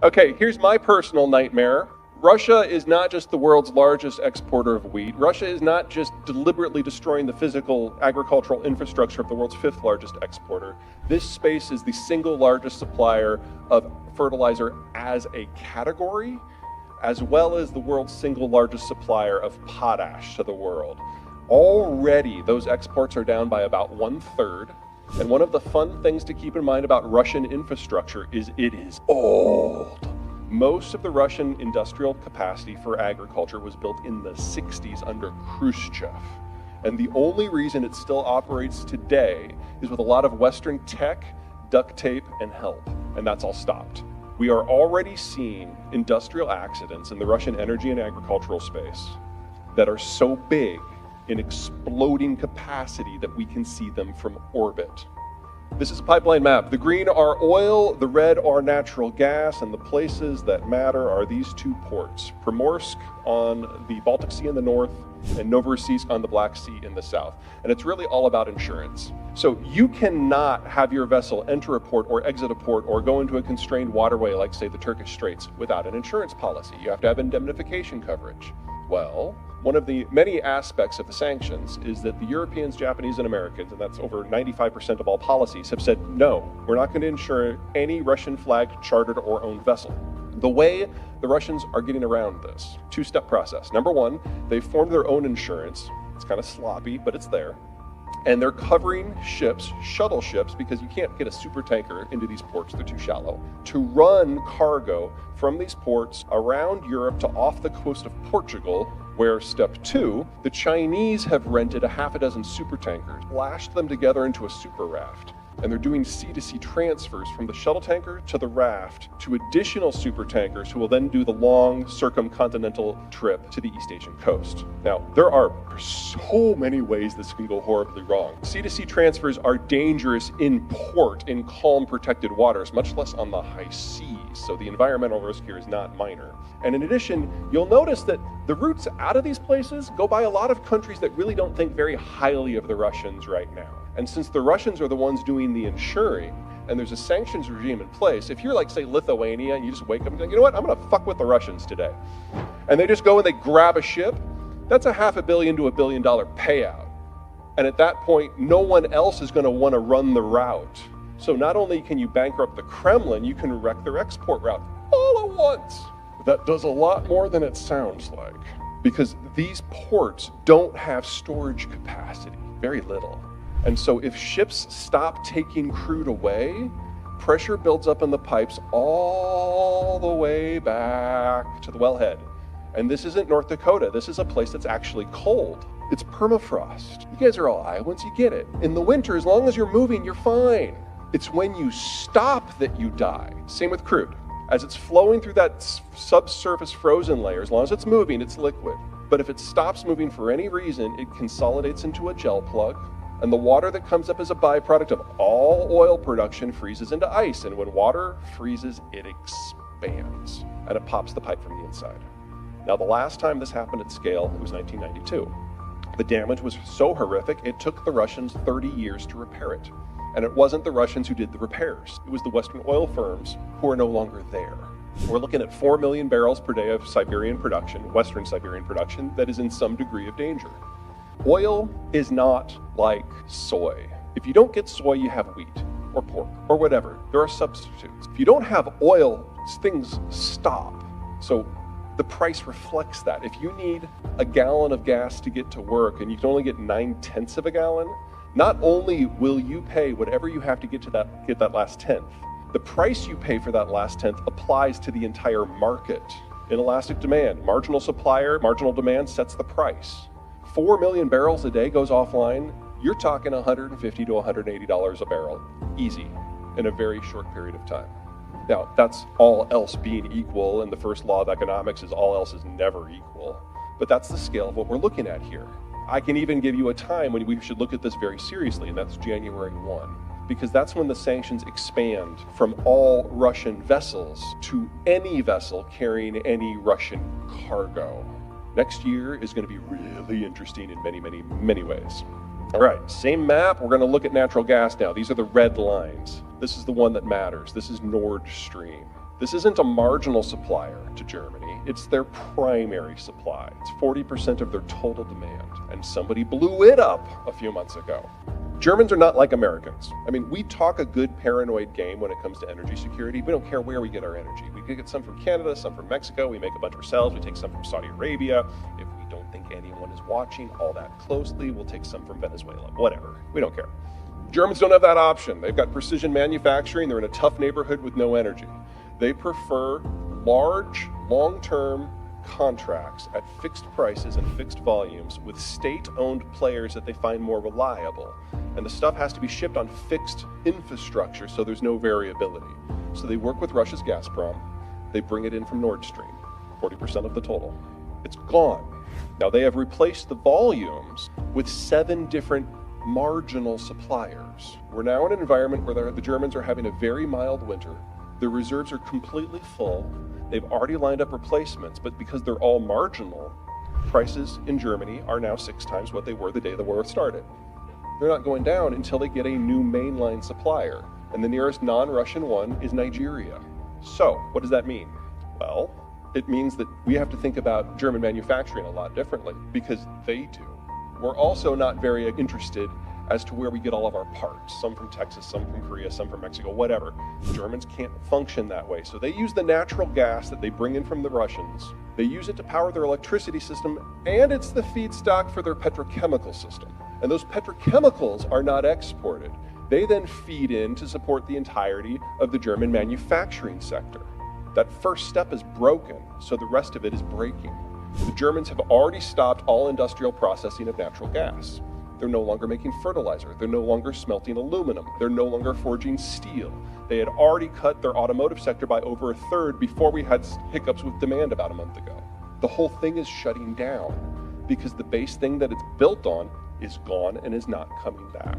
Okay, here's my personal nightmare. Russia is not just the world's largest exporter of wheat. Russia is not just deliberately destroying the physical agricultural infrastructure of the world's fifth largest exporter. This space is the single largest supplier of fertilizer as a category, as well as the world's single largest supplier of potash to the world. Already, those exports are down by about 1/3. And one of the fun things to keep in mind about Russian infrastructure is it is old. Most of the Russian industrial capacity for agriculture was built in the 60s under Khrushchev. And the only reason it still operates today is with a lot of Western tech, duct tape, and help. And that's all stopped. We are already seeing industrial accidents in the Russian energy and agricultural space that are so big in exploding capacity that we can see them from orbit. This is a pipeline map. The green are oil, the red are natural gas, and the places that matter are these two ports. Primorsk on the Baltic Sea in the north, and Novorossiysk on the Black Sea in the south. And it's really all about insurance. So you cannot have your vessel enter a port or exit a port or go into a constrained waterway like, say, the Turkish Straits without an insurance policy. You have to have indemnification coverage. Well, one of the many aspects of the sanctions is that the Europeans, Japanese, and Americans, and that's over 95% of all policies, have said, no, we're not going to insure any Russian-flagged, chartered, or owned vessel. The way the Russians are getting around this, two-step process. Number one, they've formed their own insurance. It's kind of sloppy, but it's there. And they're covering ships, shuttle ships, because you can't get a super tanker into these ports, they're too shallow, to run cargo from these ports around Europe to off the coast of Portugal, where step two, the Chinese have rented a half a dozen super tankers, lashed them together into a super raft. And they're doing sea-to-sea transfers from the shuttle tanker to the raft to additional super tankers who will then do the long circumcontinental trip to the East Asian coast. Now, there are so many ways this can go horribly wrong. Sea-to-sea transfers are dangerous in port, in calm, protected waters, much less on the high seas. So the environmental risk here is not minor. And in addition, you'll notice that the routes out of these places go by a lot of countries that really don't think very highly of the Russians right now. And since the Russians are the ones doing the insuring, and there's a sanctions regime in place, if you're like, say, Lithuania, and you just wake up and go, you know what, I'm gonna fuck with the Russians today. And they just go and they grab a ship, that's a $500 million to $1 billion payout. And at that point, no one else is gonna wanna run the route. So not only can you bankrupt the Kremlin, you can wreck their export route all at once. That does a lot more than it sounds like, because these ports don't have storage capacity, very little. And so if ships stop taking crude away, pressure builds up in the pipes all the way back to the wellhead. And this isn't North Dakota. This is a place that's actually cold. It's permafrost. You guys are all Iowans, you get it. In the winter, as long as you're moving, you're fine. It's when you stop that you die. Same with crude. As it's flowing through that subsurface frozen layer, as long as it's moving, it's liquid. But if it stops moving for any reason, it consolidates into a gel plug, and the water that comes up as a byproduct of all oil production freezes into ice. And when water freezes, it expands, and it pops the pipe from the inside. Now, the last time this happened at scale, it was 1992. The damage was so horrific, it took the Russians 30 years to repair it. And it wasn't the Russians who did the repairs. It was the Western oil firms who are no longer there. We're looking at 4 million barrels per day of Siberian production, Western Siberian production, that is in some degree of danger. Oil is not like soy. If you don't get soy, you have wheat or pork or whatever. There are substitutes. If you don't have oil, things stop. So the price reflects that. If you need a gallon of gas to get to work and you can only get 9/10 of a gallon, not only will you pay whatever you have to get that last tenth, the price you pay for that last tenth applies to the entire market. Inelastic demand, marginal supplier, marginal demand sets the price. 4 million barrels a day goes offline, you're talking $150 to $180 a barrel, easy, in a very short period of time. Now, that's all else being equal, and the first law of economics is all else is never equal. But that's the scale of what we're looking at here. I can even give you a time when we should look at this very seriously, and that's January 1. Because that's when the sanctions expand from all Russian vessels to any vessel carrying any Russian cargo. Next year is going to be really interesting in many, many, many ways. All right, same map. We're going to look at natural gas now. These are the red lines. This is the one that matters. This is Nord Stream. This isn't a marginal supplier to Germany, it's their primary supply. It's 40% of their total demand, and somebody blew it up a few months ago. Germans are not like Americans. I mean, we talk a good paranoid game when it comes to energy security. We don't care where we get our energy. We could get some from Canada, some from Mexico, we make a bunch ourselves, we take some from Saudi Arabia. If we don't think anyone is watching all that closely, we'll take some from Venezuela, whatever. We don't care. Germans don't have that option. They've got precision manufacturing, they're in a tough neighborhood with no energy. They prefer large, long-term contracts at fixed prices and fixed volumes with state-owned players that they find more reliable. And the stuff has to be shipped on fixed infrastructure, so there's no variability. So they work with Russia's Gazprom. They bring it in from Nord Stream, 40% of the total. It's gone. Now they have replaced the volumes with 7 different marginal suppliers. We're now in an environment where the Germans are having a very mild winter. Their reserves are completely full. They've already lined up replacements, but because they're all marginal, prices in Germany are now 6 times what they were the day the war started. They're not going down until they get a new mainline supplier, and the nearest non-Russian one is Nigeria. So, what does that mean? Well, it means that we have to think about German manufacturing a lot differently, because they do. We're also not very interested as to where we get all of our parts. Some from Texas, some from Korea, some from Mexico, whatever. Germans can't function that way. So they use the natural gas that they bring in from the Russians. They use it to power their electricity system, and it's the feedstock for their petrochemical system. And those petrochemicals are not exported. They then feed in to support the entirety of the German manufacturing sector. That first step is broken, so the rest of it is breaking. The Germans have already stopped all industrial processing of natural gas. They're no longer making fertilizer. They're no longer smelting aluminum. They're no longer forging steel. They had already cut their automotive sector by over 1/3 before we had hiccups with demand about a month ago. The whole thing is shutting down because the base thing that it's built on is gone and is not coming back.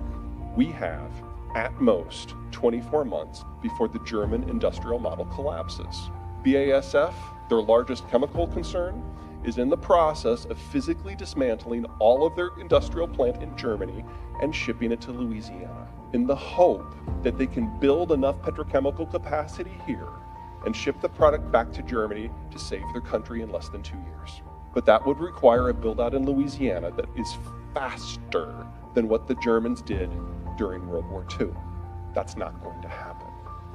We have, at most, 24 months before the German industrial model collapses. BASF, their largest chemical concern, is in the process of physically dismantling all of their industrial plant in Germany and shipping it to Louisiana in the hope that they can build enough petrochemical capacity here and ship the product back to Germany to save their country in less than 2 years. But that would require a build-out in Louisiana that is faster than what the Germans did during World War II. That's not going to happen.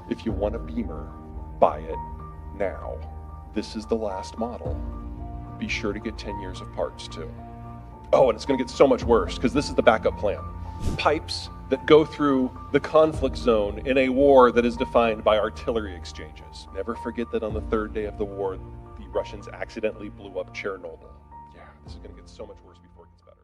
If you want a Beamer, buy it now. This is the last model. Be sure to get 10 years of parts too. Oh, and it's going to get so much worse because this is the backup plan. Pipes that go through the conflict zone in a war that is defined by artillery exchanges. Never forget that on the 3rd day of the war, the Russians accidentally blew up Chernobyl. Yeah, this is going to get so much worse before it gets better.